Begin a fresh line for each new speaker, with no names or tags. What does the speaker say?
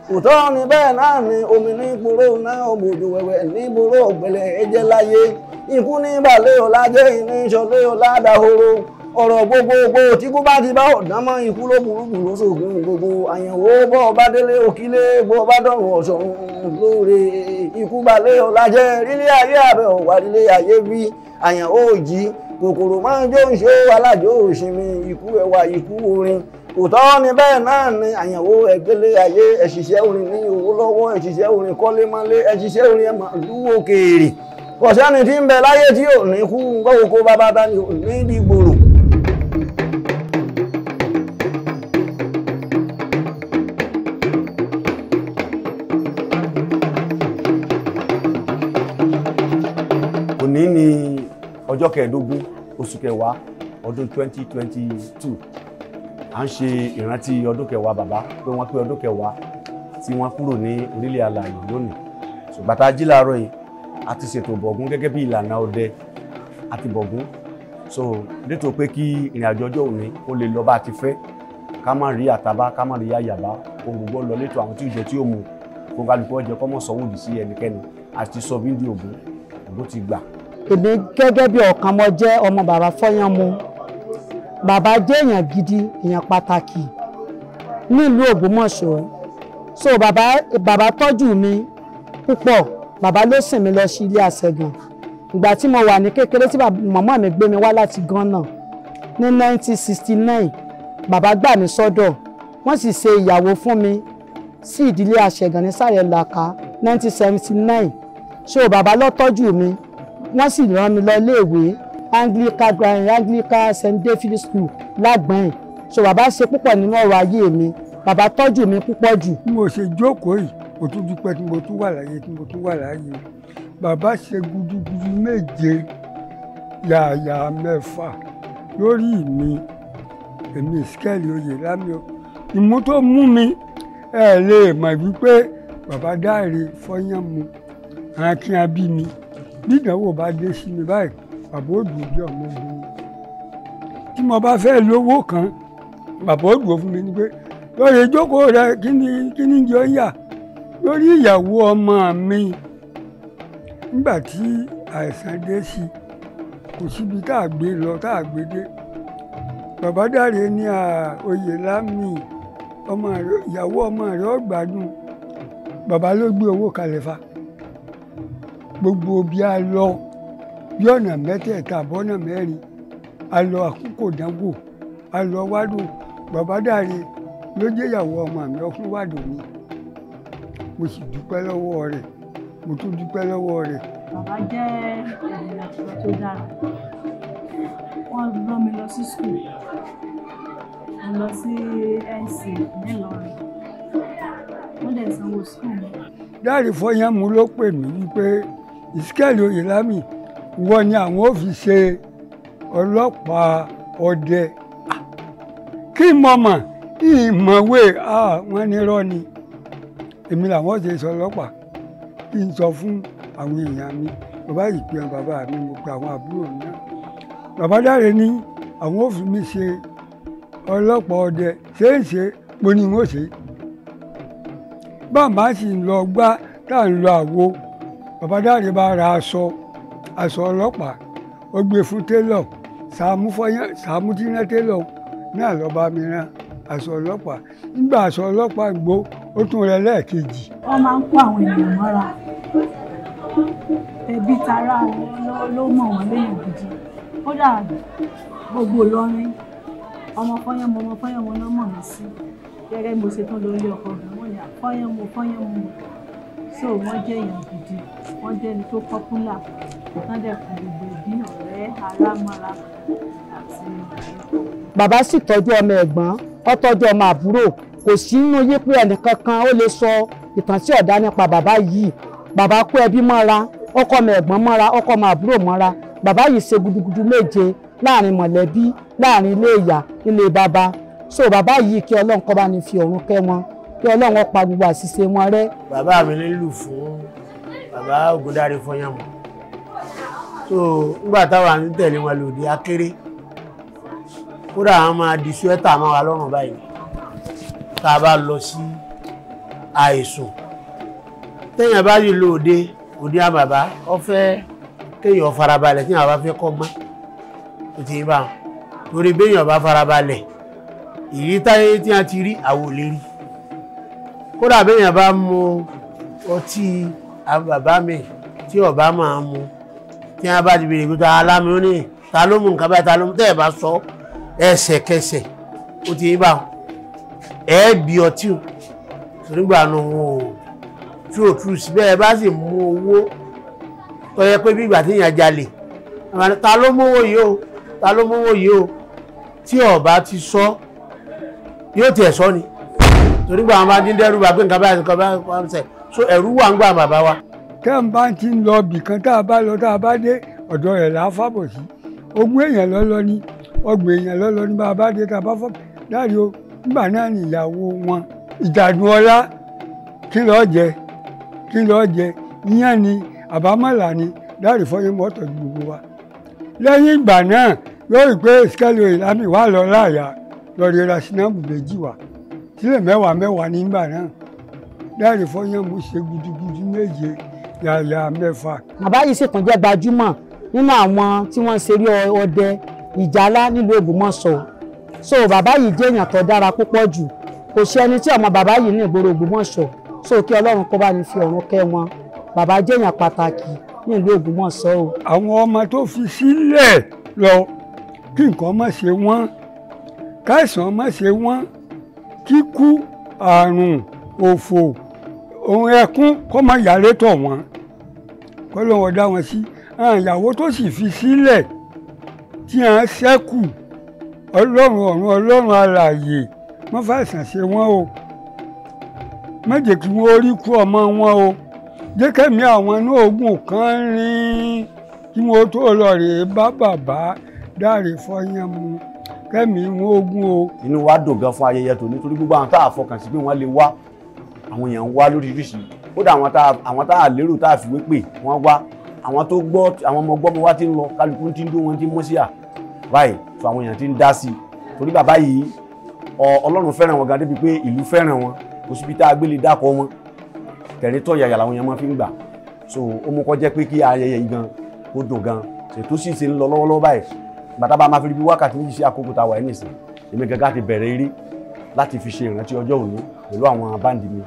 òótọ́ ni bẹ́ẹ̀ náà ni omi ní gbòòrò náà ọmọ òjò wẹ̀wẹ̀ ní gbòòrò ọ̀gbẹ̀lẹ̀ ẹ̀jẹ̀ láyé ikú ní balẹ̀ ọ̀la jẹ́ ìní ìṣọ̀lẹ̀ ọ̀la dahoro ọ̀rọ̀ gbogbogbò tí kú bá ti bá ọ̀dán mọ́ ikú ló burúkú ló sògùn gbogbo àyẹ̀wò bọ́ ọba délé òkílé bọ́ ọba dọ̀rùn ọ̀ṣọ̀run lóore ikú balẹ̀ ọ̀la jẹ́ rílé ayé àbẹ̀ ọ̀wà rílé ayé bí àyẹ̀wò òjì kòkòrò máa ń jó ń ṣe alájò òṣìmí ikú ẹwà ikú orin òótọ́ ni bẹ́ẹ̀ náà ni àyẹ̀wò ẹgbẹ́lé ayé ẹ̀ṣiṣẹ́ orin ní owó lọ́wọ́ ẹ̀ṣiṣẹ́ orin kọ́lé mọ́lé ẹ̀ṣiṣẹ́ orin ẹ̀mọ̀ lúwò òkèèrè kọ̀sẹ́ni tí ń bẹ láyé tí ò ní kú gbọ́wọ́ kó bàbá dání ò ní dìgbòrò. òní ni ọjọ́ kẹẹ̀ẹ́dógún oṣù kẹwàá ọdún 2022 à ń ṣe ìrántí ọdún kẹwàá bàbá pé wọ́n pé ọdún kẹwàá tí wọ́n kúrò ní orílẹ̀ alààyè lónìí ṣùgbọ́n tá a jí láàárọ̀ yìí a ti ṣètò bọ̀gún gẹ́gẹ́ bí ìlànà ọdẹ àti bọ̀gún so nítorí pé kí ìrìn àjò ọjọ́ òní ó lè lọ bá a ti fẹ́ ká má rí àtàbá ká má rí yàyàbá ohun gbogbo lọ létò àwọn tí ò jẹ tí ó mu fún kálukú ọjẹ kọ́mọ̀ sanwó-òdì sí ẹnikẹ́ni àti sọ bíndì Ògún ti gbà.
èmi gẹ́gẹ́ bí ọ̀kan mo jẹ́ ọmọ bàbá Foyanmu bàbá jẹ́ èèyàn gidi èèyàn pàtàkì nílùú Ògbómọ̀ṣọ́ so bàbá tọ́jú mi púpọ̀ bàbá ló sìn mí lọ sí ilé àṣẹgàn ìgbà tí mo wà ní kékeré tí màmá mi gbé mi wá láti Ghana ní 1969 bàbá gbà mí sọ́dọ̀ wọ́n sì ṣe ìyàwó fún mi sí ìdílé àṣẹgàn ní sàrẹ̀ làkà 1979 so bàbá ló tọ́jú mi wọ́n sì rán mi lọ iléèwé Anglican St. David School lágbọ̀n so bàbá ṣe púpọ̀ nínú ọ̀rọ̀ ayé mi bàbá tọ́jú mi púpọ̀ jù.
bí mo ṣe jókòó yìí mo tún dúpẹ́ tí mo tún wà láyé bàbá ṣe gudugudu méje yàyà mẹ́fà lórí mi èmi ìsikẹ́lì oyè lámì ìmú tó mú mi ẹ lè mọ̀ wípé bàbá Dáre Fọyánmu akínyàn bí mi bí ìdánwò bá dé sí mi báyìí bàbá òdùn bí ọmọ ogun tí mo bá fẹ́ lówó kan bàbá òdùn fún mi ní pé lórí ìjókòó rẹ kí ni jọ yà lórí ìyàwó ọmọ mi nígbà tí àìsàn dé sí kò síbi tá a gbé lọ tá a gbé dé bàbá Dáre ní oyè lámì ìyàwó ọmọ rẹ ó gbádùn bàbá ló gbé owó kalẹ̀ fa gbogbo bí a lọ bí ọ̀nà mẹ́tẹ̀ẹ̀ta àbọ̀nà mẹ́rin a lọ àkókò dánwò a lọ wádùn bàbá Dáre ló jẹ́ ìyàwó ọmọ mi ọkùnrin wádùn mi mo sì dúpẹ́ lọ́wọ́ rẹ̀ mo tún dúpẹ́ lọ́wọ́ rẹ̀.
bàbá jẹ́ ènìyàn tó dára wọ́n rán mi lọ sí skul mo lọ sí Ensemble nílọrin wọ́n dẹ̀ sanwó skul mi.
Dáre Fọyánmu ló pè mí wípé ìsikẹ́lì oyè lámì wọ́n ní àwọn ò fi ṣe ọlọ́pàá ọdẹ kí mọ̀mọ́ ìmọ̀wé wọ́n ní irọ́ ni èmi làwọn ṣe sọ ọlọ́pàá kí n sọ fún àwọn èèyàn mi bàbá yìí pe bàbá mi mo pe àwọn àbúrò mi náà bàbá Dáre ní àwọn ò fi mí ṣe ọlọ́pàá ọdẹ ṣe mo ní wọ́n ṣe bàbá sì ń lọ gbá tá à ń lọ àwo bàbá Dáre bá ra aṣọ ọlọ́pàá ó gbé fún télọ̀ Sàámú tí ná télọ̀ náà lọ bá mi rán aṣọ ọlọ́pàá nígbà aṣọ ọlọ́pàá gbó ó tún rẹ lẹ́ẹ̀kejì.
wọ́n máa ń kó àwọn èèyàn mọ́ra ẹbí tará ló mọ̀ wọ́n léèyàn gidi kódà gbogbo Ìlọrin ọmọ Fọyánmu náà mọ̀ mí sí gẹ́gẹ́ bí mo ṣe tún lórí ọkọ mi wọ́n ní Fọyánmu so wọ́n jẹ́ èèyàn gidi wọ́n jẹ́ ẹni tó pọ́pùlà wọ́n dẹ̀ kún gbogbo ẹbí ọ̀rẹ́ ará mọ́ra àti.
bàbá sì tọ́jú ọmọ ẹ̀gbọ́n ó tọ́jú ọmọ àbúrò kò sí nínú yé pé ẹnìkankan ó lè sọ ìtàn tí ọ̀dá nípa bàbá yìí bàbá kó ẹbí mọ́ra ọkọ ọmọ ẹ̀gbọ́n mọ́ra ọkọ ọmọ àbúrò mọ́ra bàbá yìí ṣe gudugudu méje láàrin mọ̀lẹ́bí láàrin ilé ìyá ilé bàbá so bàbá yìí kí Ọlọ́run kó bá ní fi ọ̀run kẹ́ wọn kí Ọlọ́run ó pa gbogbo àṣìṣe wọn rẹ́.
bàbá mi nílùú fún bàbá Ògúndáre Foyanmu so nígbà táwa ń tẹ̀lé wọn lòdì akéré kódà àwọn máa di suẹ́tà máa wà lọ́rùn báyìí tá a bá lọ sí
àìsùn téèyàn bá yìí lò òde àbàbá ó fẹ́ kéèyàn farabalẹ̀ téèyàn bá fẹ́ kọ́gbọ́n ó ti bá torí béèyàn bá farabalẹ̀ ìrí táyé tí a ti rí àwò lè rí kódà béèyàn bá mu ọtí àbàbá mi tí ọba máa mu tí a bá ti bèrè pé alámi ó ní ta ló mú nǹkan báyìí ta ló mú tẹ́ ẹ̀ bá sọ ẹsẹ̀kẹsẹ̀ ó ti bá bí ọtí o nígbà náà wọn ò tú síbẹ̀ ẹ bá sì mú owó tó yẹ pé bí ìgbà tí èèyàn jalè ta ló mówó yìí o ta ló mówó yìí o tí ọba ti sọ yóò tiẹ̀ sọ ni torí gbà wọn bá dín dẹ́rù bá pé nǹkan báyìí nǹkan báyìí wọn sẹ so ẹ̀rù wà ń gbà bàbá wa.
tẹ́ ń bá ti ń lọ bìkan tá a bá lọ tá a bá dé ọ̀dọ̀ rẹ̀ là á fàbọ̀ sí ogún èèyàn lọ́lọ́ ní ọgbọ̀n èèyàn lọ́lọ́ ní bá a bá dé tá a bá fọ́ dáàrí o nígbà náà ni ìyàwó wọn ìjàdùn ọlá kí lọ́ọ́ jẹ ìyẹn ni àbámọ̀là ni dáàrí Fọyánmu ọ̀tọ̀ ju gbogbo wa lẹ́yìn ìgbà náà yóò rí pé skẹ́lì ìlàmì wà lọ láàyà lọ́ọ́ rẹ̀ ra sinamu méjì wá sílẹ̀ mẹ́wàá nígbà náà dáàrí Fọyánmu ṣe gudugudu méje yàyà mẹ́fà.
bàbá yìí sì tún jẹ́ gbajúmọ̀ nínú àwọn tí wọ́n ń ṣeré ọdẹ ìjálá nílùú Ògbómọ̀ṣọ́ so bàbá yìí jẹ́ èèyàn tó dára púpọ̀ jù kò sí ẹni tí ọmọ bàbá yìí ní ìgboro Ògbómọ̀ṣọ́ so kí Ọlọ́run kó bá ní fi ọ̀run kẹ́ wọn bàbá jẹ́ èèyàn pàtàkì nílùú Ògbómọ̀ṣọ́ o.
àwọn ọmọ tó fi sílẹ̀ lọ kí nǹkan má ṣe wọ́n káìsàn má ṣe wọ́n kíkú àrùn òfò ohun ẹkún kó má yàrá tọ̀ wọ́n kó lọ́wọ́ dá wọn sí ìyàwó tó sì fi sílẹ̀ tí à ń ṣẹ́kù Ọlọ́run ọ̀run Ọlọ́run alààyè má fàìsàn ṣe wọ́n o má jẹ́ kí wọ́n rí kú ọmọ wọn o jẹ́ kẹ́mi àwọn inú ogun kan rìn kí wọ́n tó lọ rèé bá bàbá Dáre Fọyánmu kẹ́mi wọn ogun o.
inú wa dùn gan fún ayẹyẹ tòní torí gbogbo àwọn tá a fọkàn sí pé wọ́n lè wá àwọn èèyàn ń wá lóríṣiríṣi kódà àwọn tá a lérò tá a fi wé pè wọ́n wá àwọn tó gbọ́ àwọn ọmọ gbọ́mọ wá ti ń lọ kálukú ti ń dó wọn ti ń mọ́ sí à báyìí tó àwọn èèyàn ti ń dá sí i torí bàbá yìí Ọlọ́run fẹ́ràn wọn gan débi pé ìlú fẹ́ràn wọn kò síbi tá a gbé lè dákọ̀ wọn kẹrin tó yàyà làwọn èèyàn máa fi ń gbà so ó mú kó jẹ́ pé kí ayẹyẹ yìí gan kó dùn gan ṣètò sì ṣe ń lọ lọ́wọ́lọ́wọ́ báyìí bàtà bá máa fi bí wákàtí méjì sí àkókò tá a wà ní ìsìn èmi gẹ́gẹ́ láti bẹ̀rẹ̀ eré láti fi ṣe ìrántí ọjọ́ òní pẹ̀lú àwọn báǹdì mi.